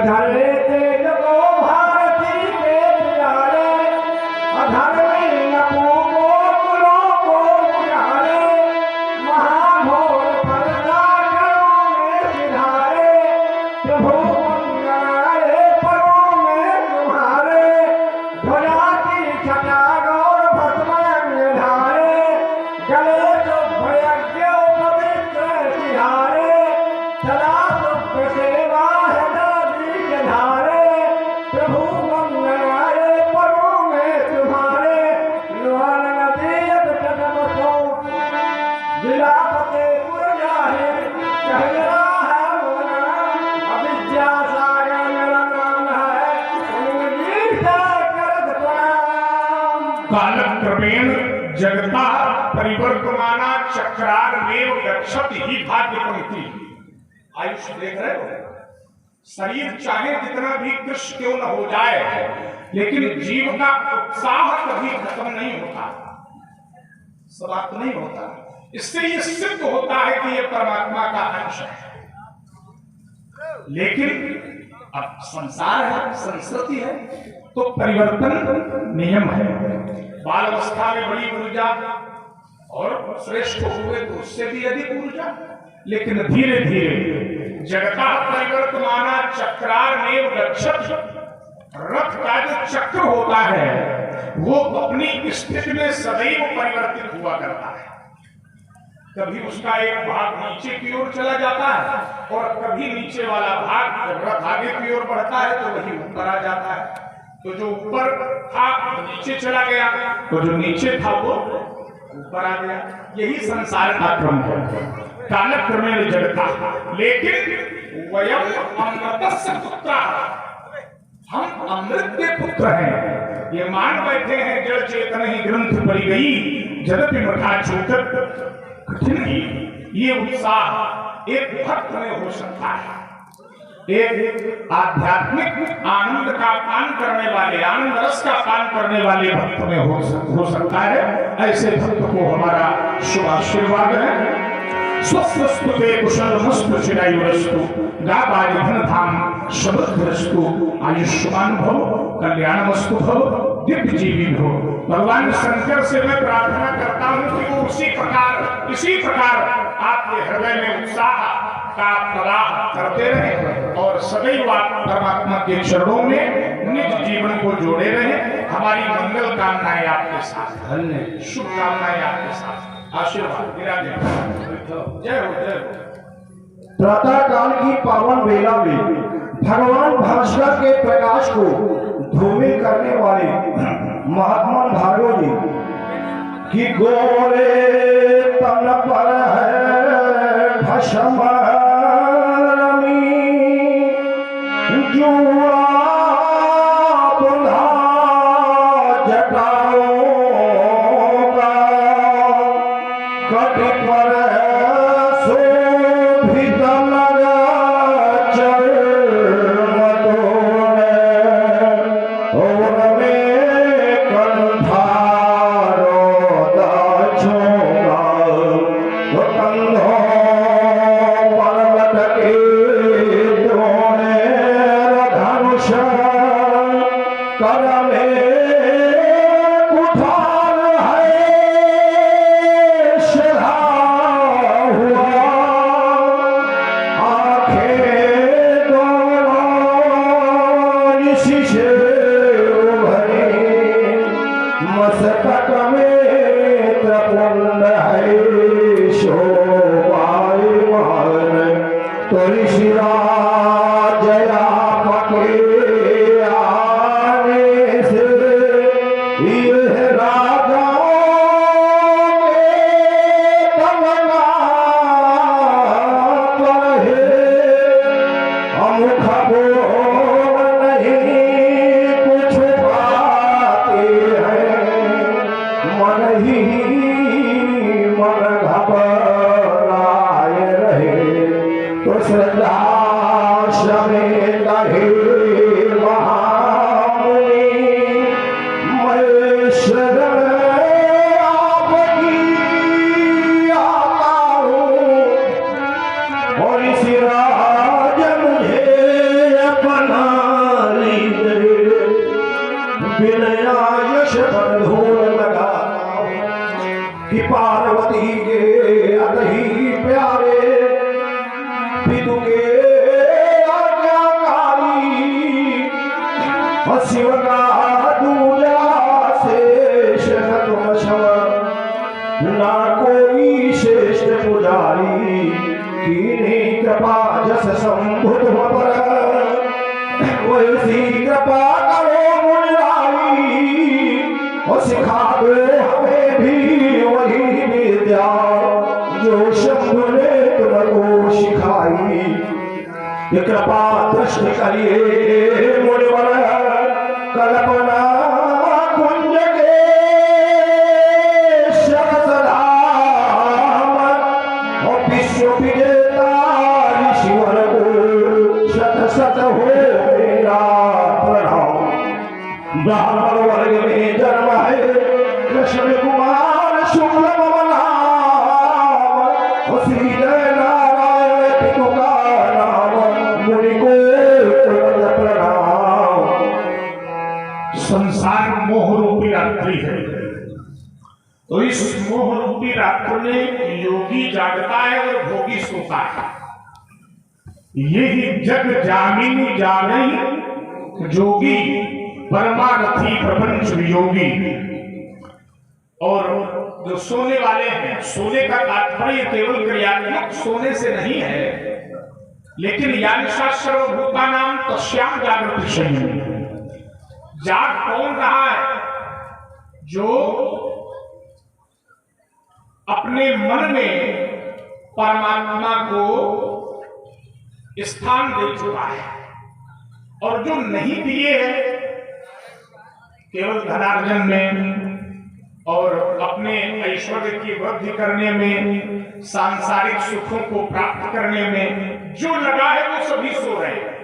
धरे तेज को भारती के प्यारे अधर्मी नपुंसकों कुलों को उजाड़े महाघोर फलदायकों में सिधारे प्रभु मंगलाए परों में तुम्हारे ध्वजा की छटा गौर भस्म धारे गले तो भयज्ञ पवित्र तिहारे सदा सुख सेवा है दादी के धारे प्रभु मंगलाए परों में तुम्हारे लोहन नदी तटबसो जिला फतेहपुर जाहे कहरा है मोना अविद्या सागर मेरा नाम है उंगली से करत प्रणाम। कालक्रमेण जगता परिवर्तमाना चक्रारमेव गच्छति ही भाग्य पंक्ति। आयुष्य देख रहे हो, शरीर चाहे जितना भी कृष्ण क्यों न हो जाए, लेकिन जीव का उत्साह कभी खत्म नहीं होता, समाप्त नहीं होता। इससे ये सिद्ध होता है कि ये परमात्मा का अंश है। लेकिन अब संसार है, संस्कृति है, तो परिवर्तन नियम है। बाल अवस्था में बड़ी ऊर्जा और श्रेष्ठ हुए तो उससे भी अधिक ऊर्जा, लेकिन धीरे धीरे जगता परिवर्तमाना चक्रारमेव गच्छति। रथ का जो चक्र होता है वो अपनी स्थिति में सदैव परिवर्तित हुआ करता है। कभी उसका एक भाग नीचे की ओर चला जाता है और कभी नीचे वाला भाग जब रथ आगे की ओर बढ़ता है तो वही ऊपर आ जाता है। तो जो ऊपर था वो नीचे चला गया, तो जो नीचे था वो ऊपर आ गया। यही संसार का क्रम है, कालक्रमेण जगता। लेकिन वयम अमृतस्य पुत्रः, हम अमृत के पुत्र हैं। ये मान बैठे हैं जड़ चेतन ही ग्रंथ पड़ी गई जगत मठा छूटत कठिन ही। ये उत्साह एक भक्त में हो सकता है, एक आध्यात्मिक आनंद का पान करने वाले, आनंद रस का पान करने वाले भक्त में हो सकता है। ऐसे भक्त को हमारा शुभ आशीर्वाद है। स्वस्थ कुशल मस्तु चिरायुरस्तु गाबारि धन धाम समृद्धरस्तु आयुष्मान भव कल्याणमस्तु भव दिव्य जीवी भव। भगवान शंकर से मैं प्रार्थना करता हूँ कि वो इसी प्रकार आपके हृदय में उत्साह का प्रवाह करते रहे और सदैव आप परमात्मा के चरणों में निज जीवन को जोड़े रहे। हमारी मंगल कामनाएं आपके साथ, शुभकामनाएं आपके साथ। आशीर्वाद विराजे। जय हो जय हो। प्रातः काल की पावन वेला में भगवान भास्कर के प्रकाश को धूमिल करने वाले महात्मा भार्गव जी की गोरे तन पर है भस्म जुआ बुधा जटाओं का कटी पर शोभित लगा चर्मतोड़े और में कंधारो दाछोगा तो कंधों पर लटके दोने धनुष कर में कुठार है शरा हुआ आंखें दोनों इसी से उभरी मस्तक में त्रिपुंड है शोभायमान तो ऋषिरा जया पके आने से यह राजा तमन्ना पर है अमुख बोल नहीं कुछ बातें हैं मन ही मन घबराए रहे तो श्रद्धा समेत हे महामुनि मैं शरण आपकी आता हूँ और इसी राज मुझे अपना वृक्ष पर धूल लगा कि पार्वती के अतही प्यारे पितु के आज्ञाकारी शिव का दूजा शेष तुम शव ना कोई श्रेष्ठ पुजारी कीनी कृपा जस संभुत पर वैसी कृपा करो मुरारी और सिखा दो हमें भी वही विद्या जो शंभु ने तुमको सिखाई। ये कृपा दृष्टि करिए मुनिवर कल्पना कुंज के शतसधाम और विश्व विजेता ऋषिवर को शत शत हो मेरा प्रणाम। ब्राह्मण वर्ग में जन्म है कृष्ण कुमार शुक्ल नाम और श्री जय नारायण पितु का नाम मुनि को प्रणाम। संसार मोह रूपी रात्रि है, तो इस मोह रूपी रात्रि में योगी जागता है और भोगी सोता है। यही जग जामिनी जागई जोगी परमारथी प्रपंच वियोगी। और जो सोने वाले हैं, सोने का तात्पर्य केवल क्रियात्मक सोने से नहीं है, लेकिन यानिशा सर्वभूता नाम तस्याम जागृति शय्या। जाग कौन रहा है? जो अपने मन में परमात्मा को स्थान दे चुका है, और जो नहीं दिए हैं केवल धनार्जन में और अपने ऐश्वर्य की वृद्धि करने में, सांसारिक सुखों को प्राप्त करने में जो लगा है वो सभी सो रहे हैं।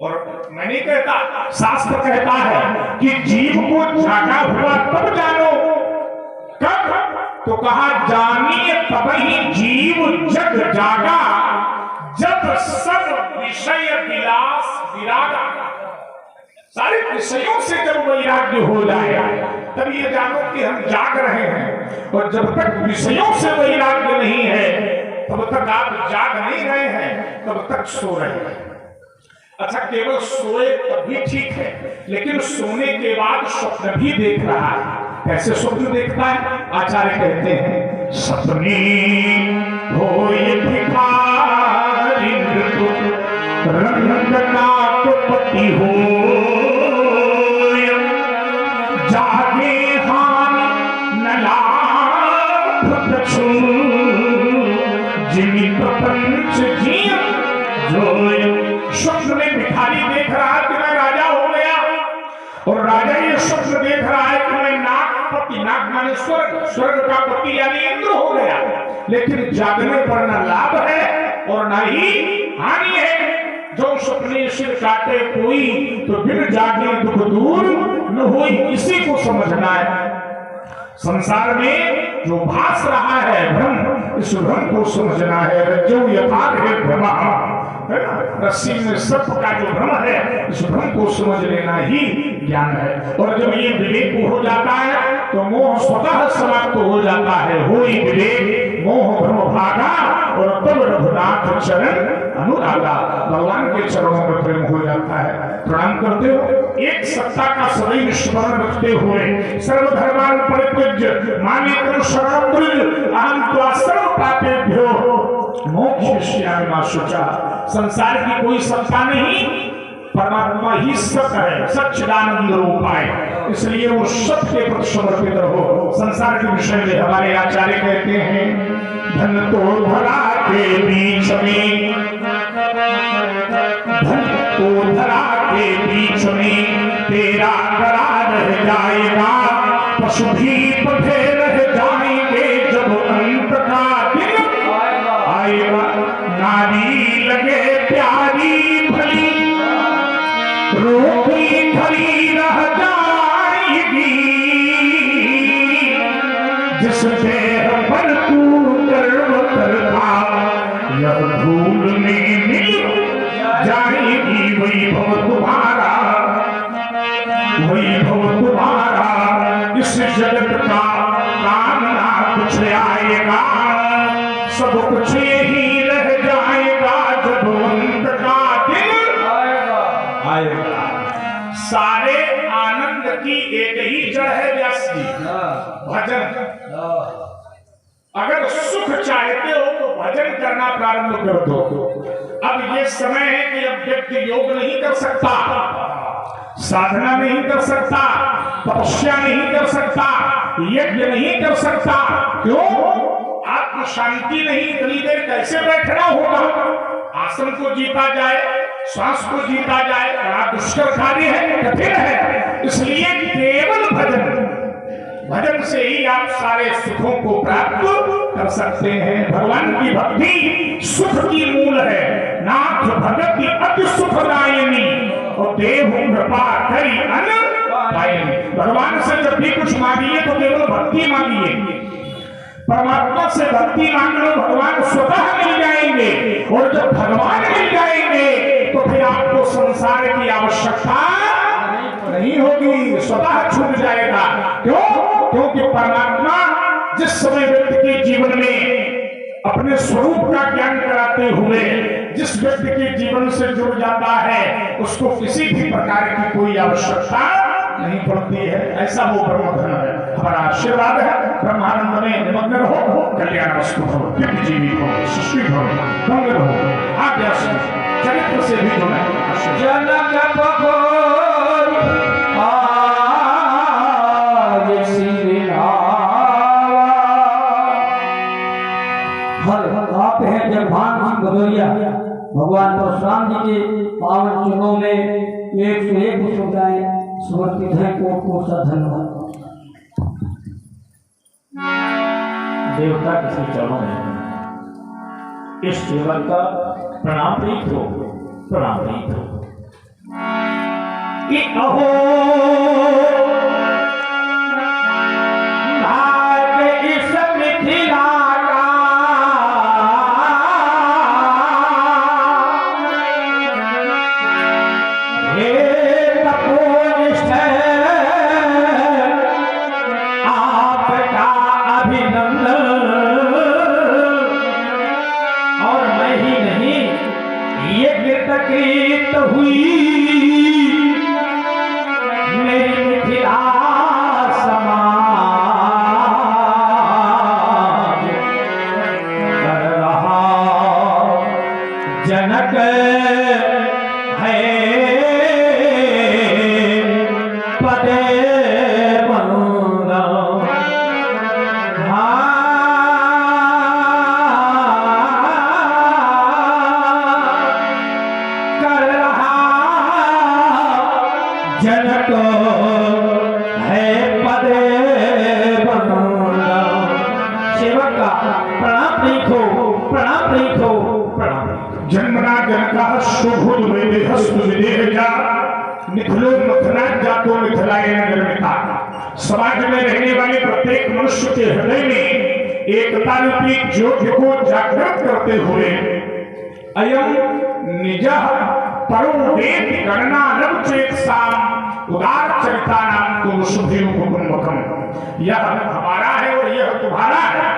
और मैं नहीं कहता, शास्त्र कहता है कि जीव को जागा हुआ तब जानो। कब? तो कहा जानिए तब ही जीव जग जागा जब सब विषय विलास विरागा। सारे विषयों से जब वैराग्य हो जाएगा तब ये जानो कि हम जाग रहे हैं। और जब तक विषयों से वैराग्य नहीं है तब तक आप जाग नहीं रहे हैं, तब तक सो रहे हैं। अच्छा, केवल सोए तब भी ठीक है, लेकिन सोने के बाद स्वप्न भी देख रहा है। कैसे स्वप्न देखता है? आचार्य कहते हैं सपने हो भिखारी रंगनाथ पति हो जागे हान नलाभ दक्षु जिमी प्रपंच जिया जोय। स्वप्न में भिखारी देख रहा है कि मैं राजा हो गया, और राजा ये स्वप्न देख रहा है कि मैं नागपति, नाग माने स्वर्ग, स्वर्ग का पति यानी इंद्र हो गया। लेकिन जागने पर न लाभ है और न ही हानि है। जो स्वप्ने सिर काटे कोई तो बिन जागे दुख दूर न होई, इसी को समझना है। संसार में जो भास रहा है भ्रम, इस भ्रम को समझना है। रज्जु यथार्थ भ्रमा, रस्सी में सर्प का जो भ्रम है, इस भ्रम को समझ लेना ही ज्ञान है। और जब ये विवेक हो जाता है तो मोह स्वतः समाप्त हो जाता है। होई विवेक मोह भ्रम भागा और तब रघुनाथ चरण अनुरागा। भगवान के चरणों में प्रेम हो जाता है। प्रणाम करते हो, एक सत्ता का सदैव स्मरण रखते हुए सर्वधर्मान परित्यज्य मामेकं शरणं व्रज अहं त्वा सर्व पापेभ्यो मोक्षयिष्यामि मा शुचा। संसार की कोई सत्ता नहीं, परमात्मा ही सत्य है, सच्चिदानंद रूप है। इसलिए वो सत्य के प्रति समर्पित रहो। संसार के विषय में हमारे आचार्य कहते हैं धन तो धरा के बीच में, धन तो धरा के बीच में तेरा गला रह जाएगा, पशु भी पठे रह जाएंगे जब अंत का दिन आएगा। नारी लगे प्यारी भली रोटी खड़ी रह जाएगी, जिस देह पर तू कर्म करता यह धूल में मिल जाएगी। वैभव तुम्हारा, वैभव तुम्हारा इस जगत का काम ना कुछ आएगा, सब कुछ यही रह जाएगा जब अंत का दिन आएगा। सारे आनंद की एक ही जड़ है व्यास जी, भजन। अगर सुख चाहते हो तो भजन करना प्रारंभ कर दो। अब ये समय है कि अब व्यक्ति योग नहीं कर सकता, साधना नहीं कर सकता, तपस्या नहीं कर सकता, यज्ञ नहीं कर सकता। क्यों? आत्म शांति नहीं, इतनी देर कैसे बैठना होगा? आसन को जीता जाए, श्वास को जीता जाए, बड़ा दुष्कर कार्य है, कठिन है। इसलिए केवल भजन से ही आप सारे सुखों को प्राप्त कर सकते हैं। भगवान की भक्ति सुख की मूल है। नाथ भगति अति सुखदायिनी और देव कृपा करी अन पायनी। भगवान से जब भी कुछ मांगिए तो केवल भक्ति मांगिए। परमात्मा से भक्ति मांग लो, भगवान स्वतः मिल जाएंगे। और जब भगवान मिल जाएंगे तो फिर आपको संसार की आवश्यकता नहीं होगी, स्वतः छूट जाएगा। क्यों? क्योंकि परमात्मा जिस समय व्यक्ति के जीवन में अपने स्वरूप का ज्ञान कराते हुए जिस व्यक्ति के जीवन से जुड़ जाता है, उसको किसी भी प्रकार की कोई आवश्यकता नहीं पड़ती है। ऐसा वो ब्रह्मधन है। हमारा आशीर्वाद है, ब्रह्मानंद में निमग्न रहो, कल्याण वस्तु हो, दिव्य जीवित हो, सुश्री हो, मंगल हो, आज्ञा से चरित्र से भी जुड़े। जनक बकोर आज श्री रावा। आप हैं जगभान सिंह भदौरिया। भगवान परशुराम जी के पावन चरणों में 101 पुष्पाएं समर्पित हैं। कोट सा धन्यवाद। देवता किसी चरणों में इस सेवक का प्रणाम प्रीत हो, प्रणाम प्रीत हो। कि अहो भाग्य इस मिथिला का, हे तपोनिष्ठ आपका अभिनंदन। और मैं ही नहीं, ये कृत हुई मेरी मिथिला समाज कर रहा जनक है पदे बनूंगा। कर रहा जनक है पदे बनूंगा। सेवक का प्रणाम लिखो, प्रणाम लिखो, प्रणाम। जन्मना जनका शुभुल वेदेहस्तु विदेहजा मिथिलो मथना जातो मिथिलाय निर्मिता। समाज में रहने वाले प्रत्येक मनुष्य के हृदय में एकता रूपी ज्योति को जागृत करते हुए अयम निजः परो वेद गणना नव चेत साम उदार चरिता नाम तुम शुभेव कुटुंबकम। यह हमारा है और यह तुम्हारा है।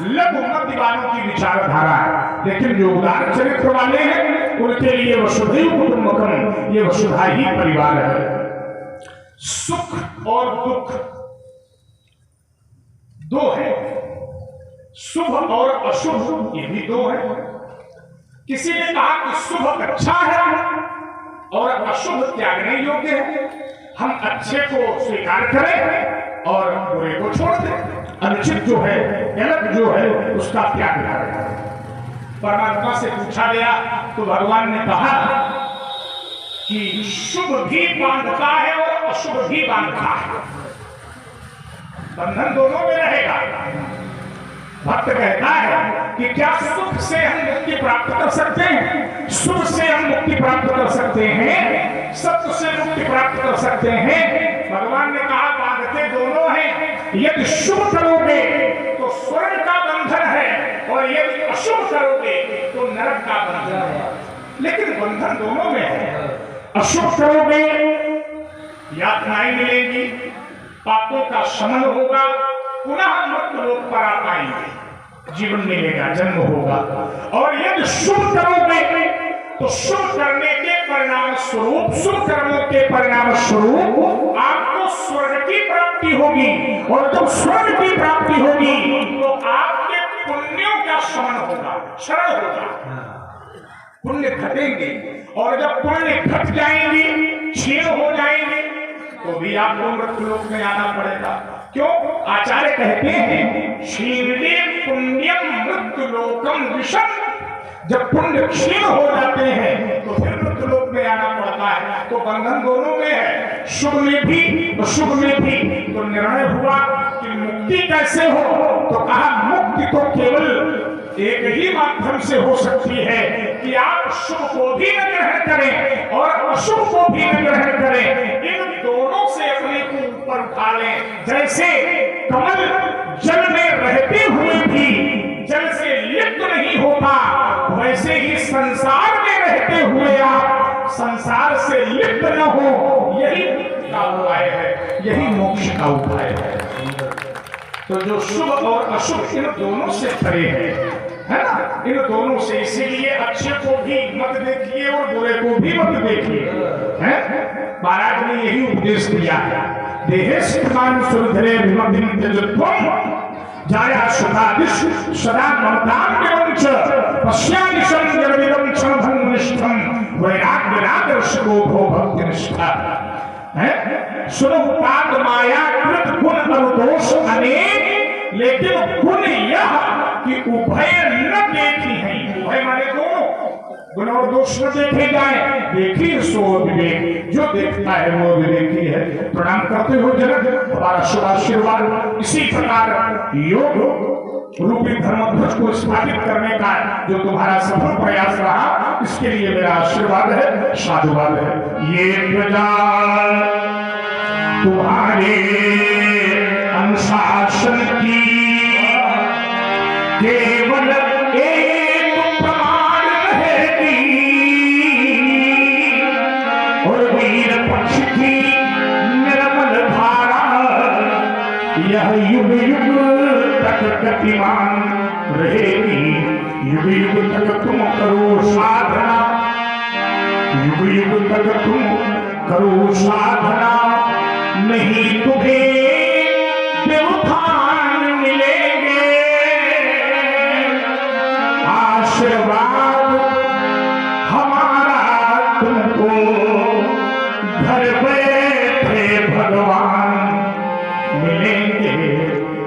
लघु मध्य वालों की विचारधारा है, लेकिन जो उदार चरित्र वाले हैं उनके लिए वसुधैव कुटुंबकम, ये वसुधा ही परिवार है। सुख और दुख दो है, शुभ और अशुभ ये भी दो है। किसी ने कहा कि शुभ अच्छा है और अशुभ त्यागने योग्य है। हम अच्छे को स्वीकार करें और बुरे को छोड़ दें। अनुचित जो है, गलत जो है, उसका त्याग करें। परमात्मा से पूछा गया तो भगवान ने कहा कि शुभ भी बांधता है और अशुभ भी बांधता है, बंधन दोनों में रहेगा। भक्त कहता है कि क्या सुख से हम मुक्ति प्राप्त कर सकते हैं? सुख से हम मुक्ति प्राप्त कर सकते हैं, सत्य से मुक्ति प्राप्त कर सकते हैं। भगवान ने कहा बांधते दोनों हैं। यदि शुभ करोगे तो स्वर्ग का बंधन है और यदि अशुभ करोगे तो नरक का बंधन है। लेकिन बंधन दोनों में है। अशुभ करोगे यातनाएं मिलेंगी, पापों का शमन होगा, पुनः मृत्युलोक पर आ पाएंगे, जीवन मिलेगा, जन्म होगा। और यदि शुभ करोगे तो शुभ करने के परिणाम स्वरूप, शुभ कर्मों के परिणाम स्वरूप आपको स्वर्ग की प्राप्ति होगी। और जब स्वर्ग की प्राप्ति होगी तो आपके पुण्यों का शमन होगा, क्षरण होगा, पुण्य घटेंगे। और जब पुण्य घट जाएंगे, क्षीण हो जाएंगे, तो भी आपको मृत्युलोक में आना पड़ेगा। क्यों? आचार्य कहते हैं क्षीणे पुण्यम मृत्युलोकम विषम। जब पुण्य क्षीण हो जाते हैं तो फिर मृत्युलोक में आना पड़ता है। तो बंधन दोनों में है, शुभ में भी अशुभ में भी। तो निर्णय हुआ कि मुक्ति कैसे हो, तो कहा मुक्ति तो केवल एक ही माध्यम से हो सकती है कि आप शुभ को भी न ग्रहण करें और अशुभ को भी न ग्रहण करें, इन दोनों से अपने को ऊपर उठा लें। जैसे कमल जल में रहते हुए भी जल से लिप्त नहीं होता, वैसे ही संसार में रहते हुए आप संसार से लिप्त न हो, यही का उपाय है, यही मोक्ष का उपाय है। तो जो शुभ और अशुभ इन दोनों से परे है ना, इन दोनों से, इसीलिए अच्छे को भी मत देखिए और बुरे को भी मत देखिए, हैं? महाराज ने यही उपदेश दिया है। देहे सिद्धांत सुरधरे विमतिम त्यजत्वम जाया सुखादिश सदा ममताम विरंच पश्यादिशं निर्विदं क्षणभंगनिष्ठं वैराग्यरागर्षको भो भक्तिनिष्ठा। सुनो पाद माया कृत गुण अनुदोष अनेक, लेकिन गुण यह कि उभय न देखी है। उभय माने दोनों, गुण और दोष न देखे जाए, देखी सो विवेक, जो देखता है वो विवेकी है। प्रणाम करते हो जगत, हमारा शुभ आशीर्वाद। इसी प्रकार योग रूपी धर्मध्वज को स्थापित करने का जो तुम्हारा सफल प्रयास रहा, इसके लिए मेरा आशीर्वाद है, साधुवाद है। ये प्रजा तुम्हारे अनुशासन की केवल एक प्रमाण रहेगी, और वीर पक्ष की निर्मल धारा यह युग युग तक गतिमान रहेगी। युग युग तक तुम करो साधना, युग युग तक तुम करो साधना, नहीं तुम्हें देवधान मिलेंगे। आशीर्वाद हमारा तुमको घर बैठे भगवान मिलेंगे।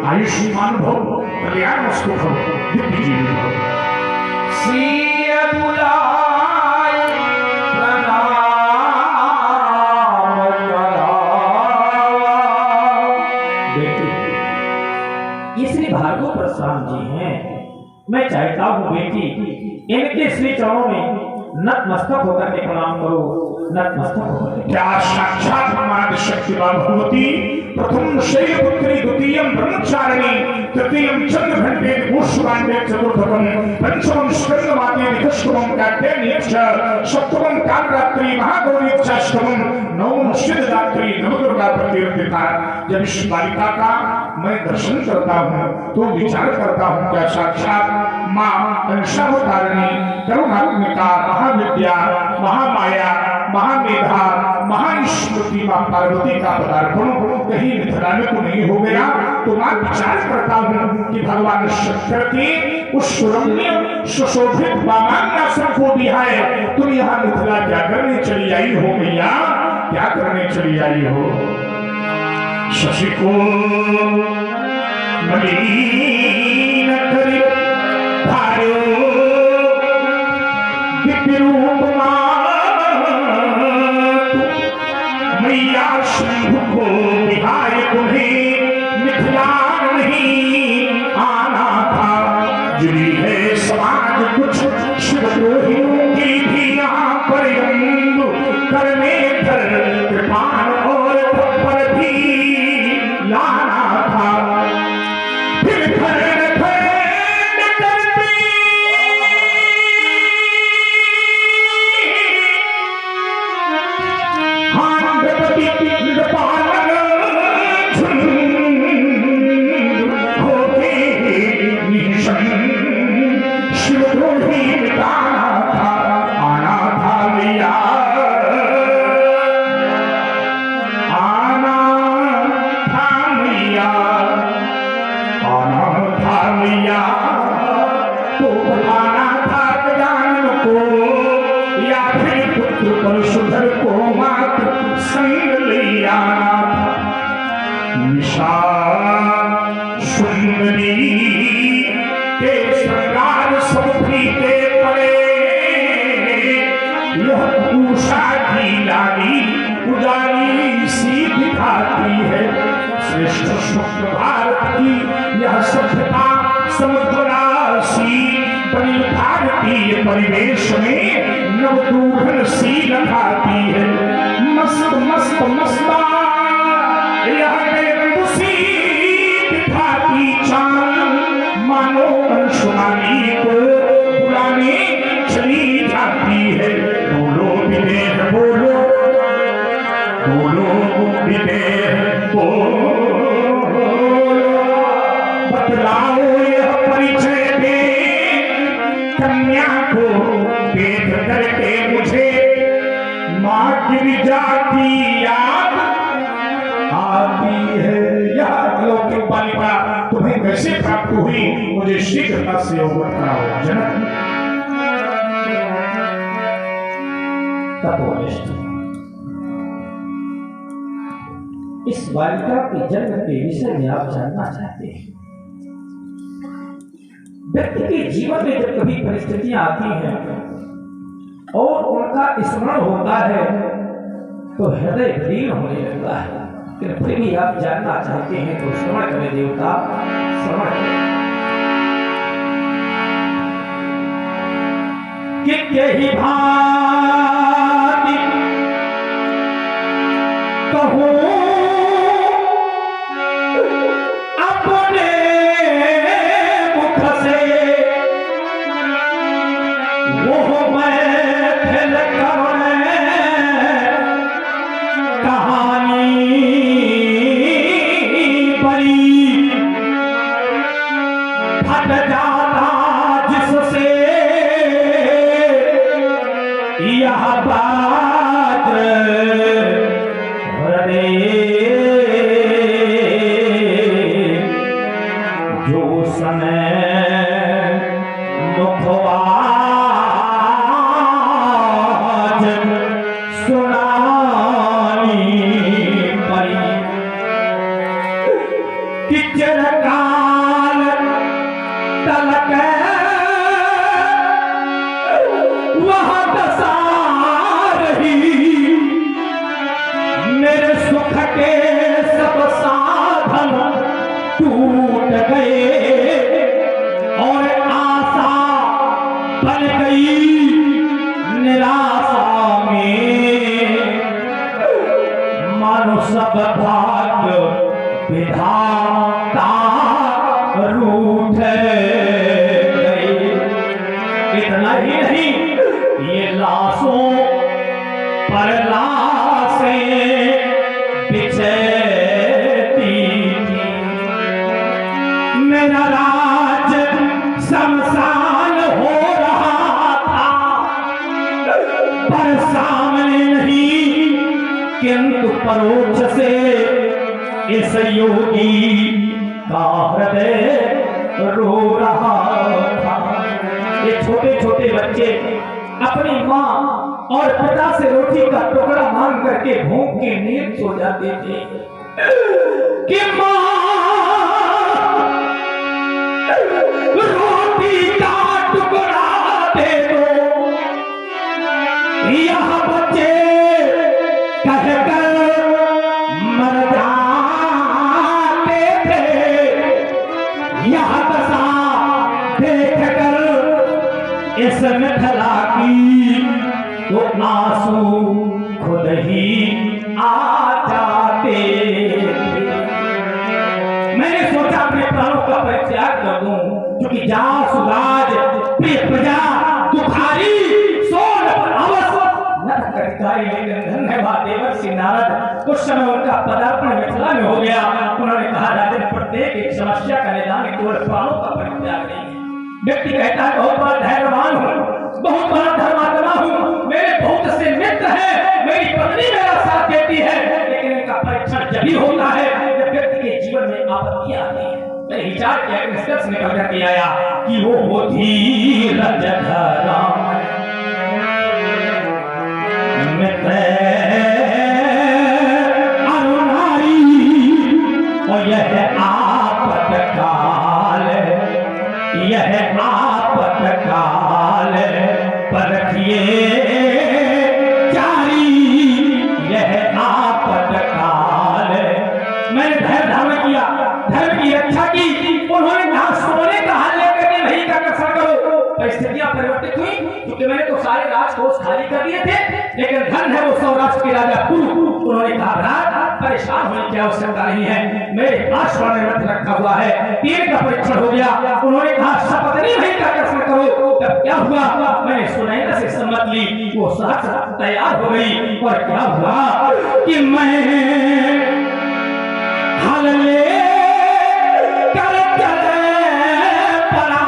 आयुष्मान भव, कल्याण सुख भव, दिव्य जीवन भव। सिय बुलाए प्रणाम करावा। बेटी, ये श्री भार्गव प्रसाद जी हैं। मैं चाहता हूँ बेटी, इनके श्री चरणों में नतमस्तक होकर के प्रणाम करो, नतमस्तक होकर। क्या साक्षात हमारी शक्ति भगवती, प्रथम शैलपुत्री, द्वितीयं ब्रह्मचारिणी, तृतीयं चंद्रघंटे पुष्पांडे चतुर्थकं, पंचमं स्कंदमाते निकष्टमं कात्यायनीच, सप्तमं कालरात्रि महागौरी चाष्टमं, नवमं सिद्धदात्री नवदुर्गा प्रकीर्तिता। जब इस बालिका का मैं दर्शन करता हूँ तो विचार करता हूँ क्या साक्षात माँ अंशावतारिणी, करुणात्मिका, महाविद्या, महामाया, महामेधा, महास्मृति माँ पार्वती का पदार्पण कहीं मिथिला में तो नहीं हो गया। तो मैं विचार करता हूँ कि भगवान शंकर की उस सुरम्य सुशोभित वामांगासन को बिहाए तुम यहाँ मिथिला क्या करने चली आई हो मैया, क्या करने चली आई हो। शशि को मलिन करी धारो दिव्य रूप मैया, शंभु को बिहाय तुम्हें मिथिला नहीं आना था। जुड़ी है समाज कुछ शिवद्रोहियों की भी यहाँ पर करने धर कृपाण और पर भी लाना था। फिर पालन झुन उजाली सी दिखाती है। श्रेष्ठ शुक्र भारत की यह सभ्यता समुद्र राशि बड़ी भारतीय परिवेश में नवदूघन सी लखाती है। मस्त मस्त मस्ता यह बेबसी दिखाती चांद मानो अंशुमानी को बुलाने चली जाती है। बोलो विदेह बोलो, बोलो विदेह बोलो, बतलाओ यह परिचय दे कन्या को देख करके मुझे माँ गिरिजा की याद आती है। यह अलौकिक बालिका तुम्हें कैसे प्राप्त हुई, मुझे शीघ्रता से अवगत कराओ जनक। तपोनिष्ठ इस बालिका के जन्म के विषय में आप जानना चाहते हैं। व्यक्ति के जीवन में जब कभी परिस्थितियां आती हैं और उनका स्मरण होता है तो हृदय विलीन होने लगता है। लेकिन फिर भी आप जानना चाहते हैं तो श्रवण करें देवता, श्रवण करें। कि यही भांति कहूं अपने मुख से वो महफिल करने कहानी बड़ी फट जाता जिससे यह बात जो समय मुखवाज सुनानी पड़ी कि चिरकाल तलक वह दशा रही। मेरे सुख के सब साधन टूट गए और आशा बन गई निराशा में। मानो सब भाग्य विधाता रूठ गए। इतना ही नहीं, ये लाशों पर लाशें बिछती थी। मेरा राज शमशान हो रहा था, पर सामने नहीं किंतु परोक्ष से इस योगी का हृदय रो रहा था। ये छोटे छोटे बच्चे अपनी माँ और पिता से रोटी का टुकड़ा मांग करके भूख के नींद सो जाते थे कि माँ रोटी का टुकड़ा दे दो। यह बच्चे कहकर मर जाते थे। यह दशा देखकर इस मिथिला की तो आंसू खुद ही आ जाते थे। मैंने सोचा अपने प्राणों का परित्याग कर दूं, क्योंकि जहां सुराज प्रिय प्रजा दुखारी सोन अवश्य नरकटिकारी। लेकिन धन्यवाद देवर्षि नारद, उस समय उनका पदार्पण मिथिला में हो गया। उन्होंने कहा राजन, प्रत्येक एक समस्या का निदान केवल प्राणों का परित्याग नहीं है। व्यक्ति कहता है बहुत बड़ा धैर्यवान हूँ, बहुत बड़ा धर्मात्मा हूँ, मेरे बहुत से मित्र हैं, मेरी पत्नी मेरा साथ देती है। लेकिन इनका परीक्षण जब ही होता है जब व्यक्ति के जीवन में आपत्तियां आती है। मैंने विचार किया, निष्कर्ष निकल करके आया कि वो धीरज धरा मित्र अरुणारी और यह आपतकाल, यह आपतकाल परखिए जारी, यह खाली कर दिए थे, लेकिन धन है वो सौराष्ट्र के राजा कुरु। उन्होंने कहा भ्रात परेशान होने की आवश्यकता नहीं है, मेरे पास स्वर्ण रथ रखा हुआ है, तीर का परीक्षण हो गया। उन्होंने कहा शपथ नहीं भाई का दर्शन करो। तब क्या हुआ, मैंने सुनैना से सम्मत ली, वो सहज तैयार हो गई। और क्या हुआ कि मैं हल ले कर चले पड़ा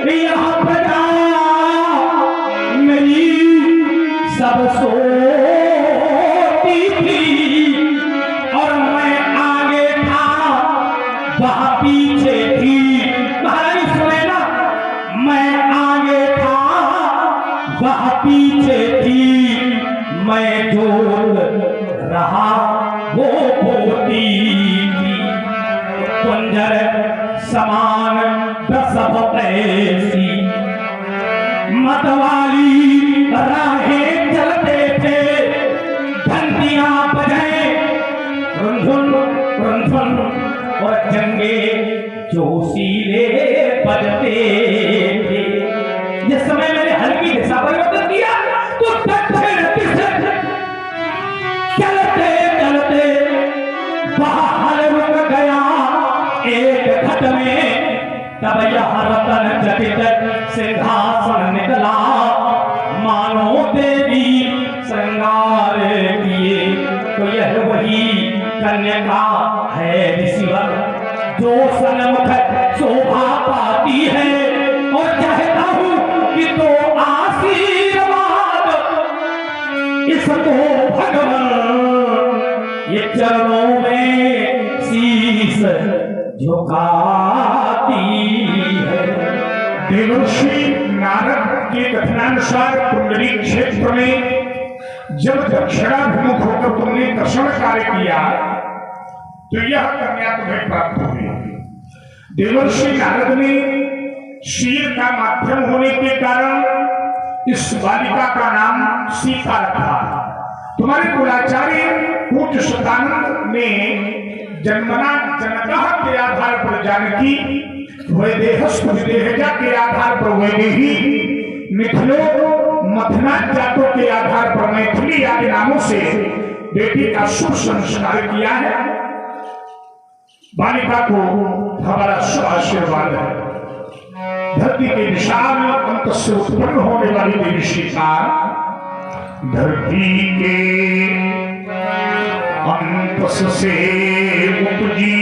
यहाँ प्रजा मेरी सब सोती थी, और मैं आगे था वहाँ पीछे थी। महारानी सुने ना, मैं आगे था वहाँ पीछे थी, मैं जो रहा वो होती थी। कुंजर समान प्रसव ऐसी मतवाली राहें चलते थे, घंटियां बजाए रुंझुन रुंझुन, और जंगे जोशीले बजते थे। जिस समय मैंने हल्की दिशा परिवर्तन किया तो दक्षिण दिशा चलते चलते बाहर रुक गया एक घट में। तब यह रतन जटित सिंहासन निकला, मानो देवी श्रृंगार किए। तो यह वही कन्या है ऋषिवर जो सन्मुख शोभा पाती है। और चाहता हूं कि तो आशीर्वाद इसको भगवान ये चरणों में शीश झुकाती है। देवर्षि नारद के कथनानुसार कुंडली क्षेत्र में जब दक्षिणाभिमुख होकर तुमने दर्शन कार्य किया तो यह कन्या तुम्हें प्राप्त हुई। देवर्षि नारद ने शीर का माध्यम होने के कारण इस बालिका का नाम सीता रखा। तुम्हारे कुलाचार्य पूज्य शतानंद ने जन्मना जनकः के आधार पर जानकी, वैदेहस्थ विदेहजा के आधार पर वैदेही, मिथिलो मथना जातों के आधार पर मैथिली आदि नामों से बेटी का शुभ संस्कार किया है। बालिका को हमारा शुभ आशीर्वाद है। धरती के विशाल अंत से उत्पन्न होने वाली देवी सीता धरती के अंत से उपजी,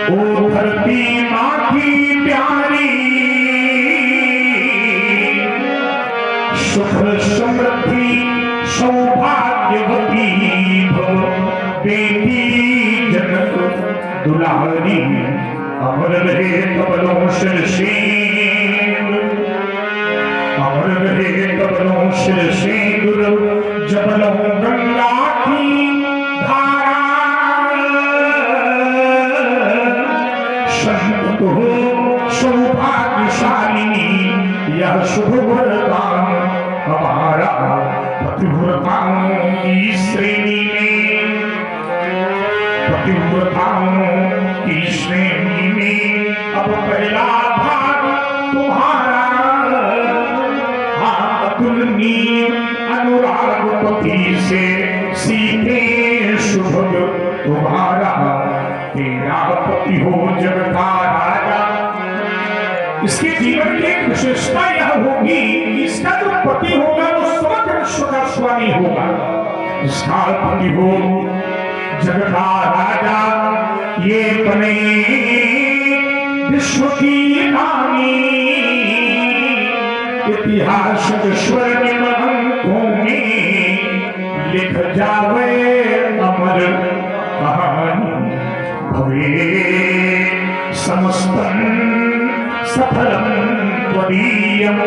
ओ धरती माँ की प्यारी, सुख समृद्धि सौभाग्यवती भव बेटी जनक दुलारी। अमर रहे कमलों शिरसेन, अमर रहे कमलों शिरसेन, जबलों गंगा की धारा। संत हो सौभाग्यशालिनी यह शुभ वरदान हमारा पतिव्रताओं की श्रेणी में, पतिव्रताओं की श्रेणी में अब पहला भाग तुम्हारा। अतुलनीय अनुराग पति से सीखे शुभ तुम्हारा, तेरा पति हो जग का राजा। इसके जीवन की एक विशेषता यह होगी कि इसका जो पति होगा वो समग्र विश्व का स्वामी होगा। इसका पति हो जग का राजा, ये बने विश्व की रानी। इतिहास स्वर्णिम अंकों में लिख जावे अमर कहानी। भवे समस्तम सफलम त्वदीयं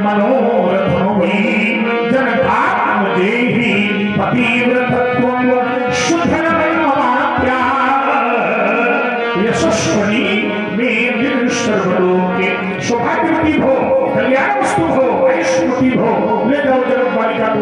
मनोरथं वै जनतां देहि पतिव्रतत्वं शुद्धमवाप्या। यशस्वनी में सर्वलोके सौभाग्यवती भो, कल्याणवस्तु हो, ऐश्वर्यवती भो। ले जाओ जगत बालिका को